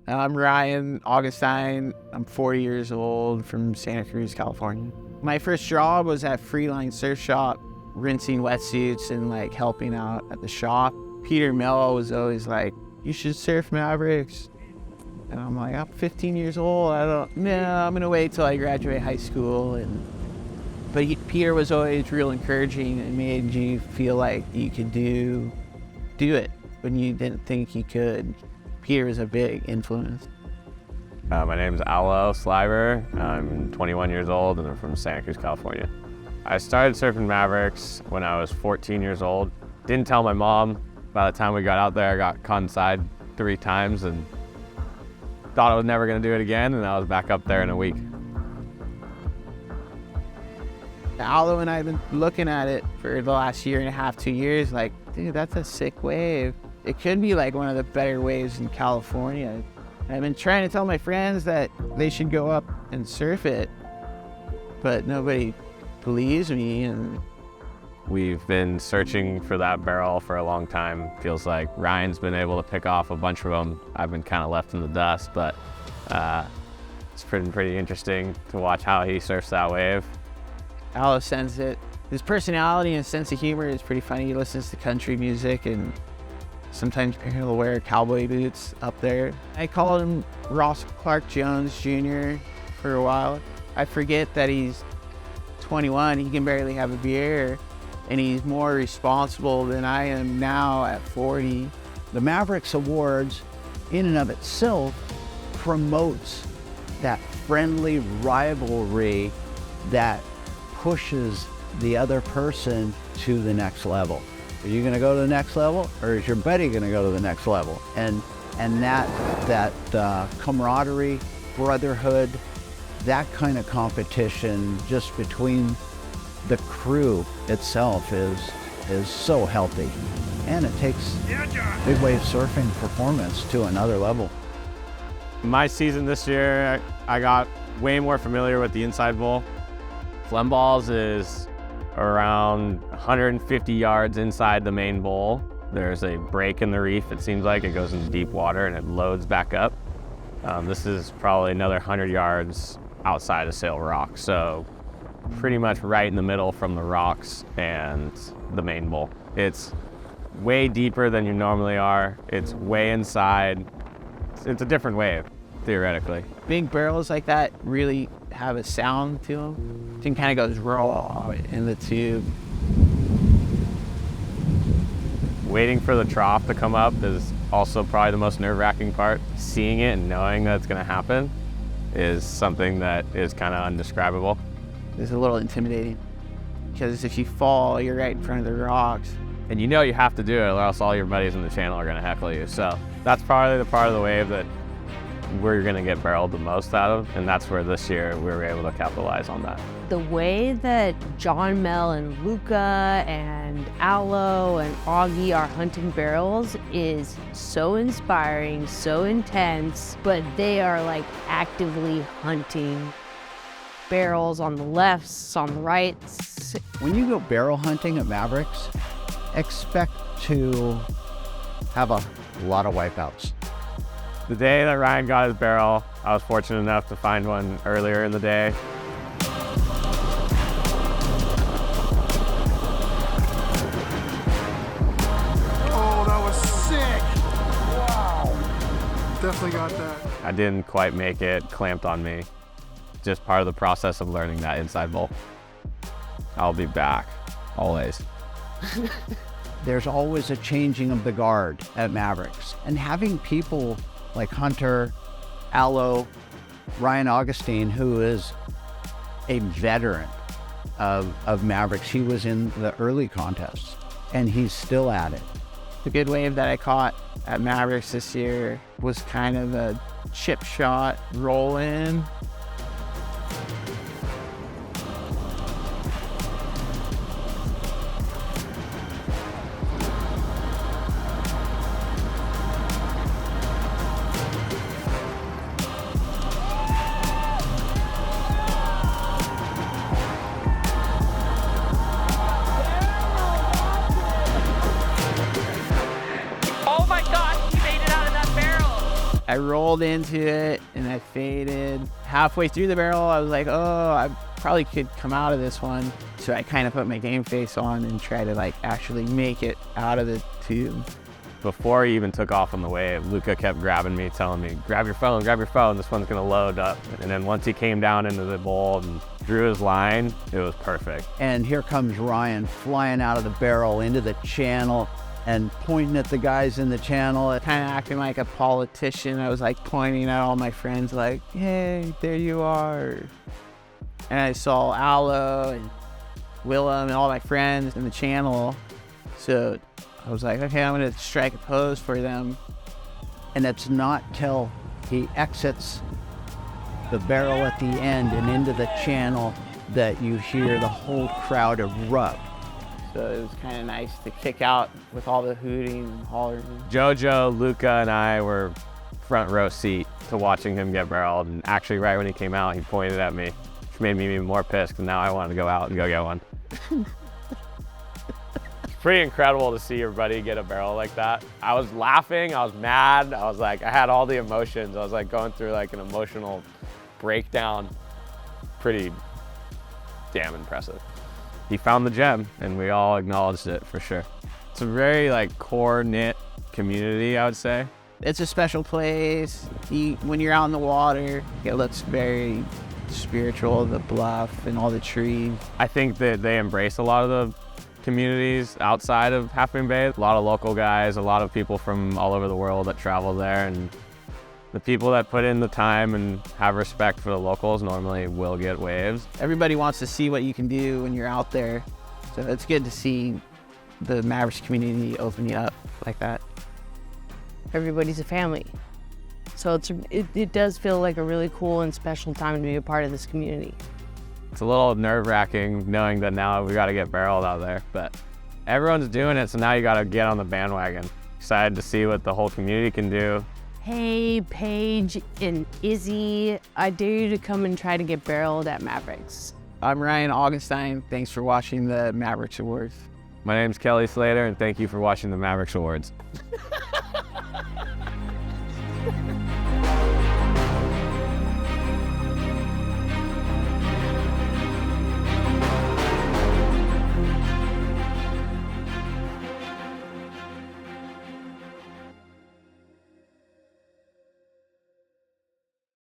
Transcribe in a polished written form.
I'm Ryan Augenstein. I'm 40 years old from Santa Cruz, California. My first job was at Freeline Surf Shop, rinsing wetsuits and like helping out at the shop. Peter Mello was always like, "You should surf Mavericks." And I'm like, I'm 15 years old. I'm gonna wait till I graduate high school. But Peter was always real encouraging and made you feel like you could do it when you didn't think you could. Peter was a big influence. My name is Alo Slebir. I'm 21 years old and I'm from Santa Cruz, California. I started surfing Mavericks when I was 14 years old. Didn't tell my mom. By the time we got out there, I got caught inside 3 times and thought I was never gonna do it again, and I was back up there in a week. Alo and I have been looking at it for the last year and a half, 2 years, like, dude, that's a sick wave. It could be like one of the better waves in California. I've been trying to tell my friends that they should go up and surf it, but nobody believes me. And we've been searching for that barrel for a long time. Feels like Ryan's been able to pick off a bunch of them. I've been kind of left in the dust, but it's been pretty interesting to watch how he surfs that wave. Alo sends it. His personality and sense of humor is pretty funny. He listens to country music and sometimes he'll wear cowboy boots up there. I called him Ross Clark Jones Jr. for a while. I forget that he's 21, he can barely have a beer, and he's more responsible than I am now at 40. The Mavericks Awards in and of itself promotes that friendly rivalry that pushes the other person to the next level. Are you going to go to the next level, or is your buddy going to go to the next level? And that camaraderie, brotherhood, that kind of competition just between the crew itself is so healthy, and it takes big wave surfing performance to another level. My season this year, I got way more familiar with the inside bowl. Phlegm balls is around 150 yards inside the main bowl. There's a break in the reef, it seems like. It goes into deep water and it loads back up. This is probably another 100 yards outside of Sail Rock, so pretty much right in the middle from the rocks and the main bowl. It's way deeper than you normally are. It's way inside. It's a different wave, theoretically. Big barrels like that really have a sound to them. It kind of goes raw in the tube. Waiting for the trough to come up is also probably the most nerve-wracking part. Seeing it and knowing that it's going to happen is something that is kind of indescribable. It's a little intimidating because if you fall, you're right in front of the rocks. And you know you have to do it or else all your buddies in the channel are going to heckle you. So that's probably the part of the wave that we're going to get barreled the most out of, and that's where this year we were able to capitalize on that. The way that John, Mel, and Luca, and Alo, and Augie are hunting barrels is so inspiring, so intense, but they are like actively hunting barrels on the lefts, on the rights. When you go barrel hunting at Mavericks, expect to have a lot of wipeouts. The day that Ryan got his barrel, I was fortunate enough to find one earlier in the day. Oh, that was sick! Wow. Definitely got that. I didn't quite make it, clamped on me. Just part of the process of learning that inside bowl. I'll be back, always. There's always a changing of the guard at Mavericks, and having people like Hunter, Alo, Ryan Augenstein, who is a veteran of Mavericks. He was in the early contests, and he's still at it. The good wave that I caught at Mavericks this year was kind of a chip shot roll in. Oh my God, he made it out of that barrel. I rolled into it and I faded. Halfway through the barrel, I was like, oh, I probably could come out of this one. So I kind of put my game face on and try to like actually make it out of the tube. Before he even took off on the wave, Luca kept grabbing me, telling me, grab your phone, this one's gonna load up. And then once he came down into the bowl and drew his line, it was perfect. And here comes Ryan flying out of the barrel into the channel and pointing at the guys in the channel. Kind of acting like a politician. I was like pointing at all my friends like, hey, there you are. And I saw Alo and Willem and all my friends in the channel. So I was like, okay, I'm gonna strike a pose for them. And it's not till he exits the barrel at the end and into the channel that you hear the whole crowd erupt. So it was kind of nice to kick out with all the hooting and hollering. Jojo, Luca, and I were front row seat to watching him get barreled. And actually right when he came out, he pointed at me, which made me even more pissed, and now I wanted to go out and go get one. It's pretty incredible to see everybody get a barrel like that. I was laughing, I was mad, I was like, I had all the emotions. I was like going through like an emotional breakdown. Pretty damn impressive. He found the gem and we all acknowledged it for sure. It's a very like core knit community, I would say. It's a special place. When you're out in the water, it looks very spiritual, the bluff and all the trees. I think that they embrace a lot of the communities outside of Half Moon Bay. A lot of local guys, a lot of people from all over the world that travel there, and the people that put in the time and have respect for the locals normally will get waves. Everybody wants to see what you can do when you're out there. So it's good to see the Mavericks community opening up like that. Everybody's a family. So it does feel like a really cool and special time to be a part of this community. It's a little nerve-wracking knowing that now we got to get barreled out there, but everyone's doing it, so now you got to get on the bandwagon. Excited to see what the whole community can do. Hey, Paige and Izzy, I dare you to come and try to get barreled at Mavericks. I'm Ryan Augenstein. Thanks for watching the Mavericks Awards. My name's Kelly Slater, and thank you for watching the Mavericks Awards.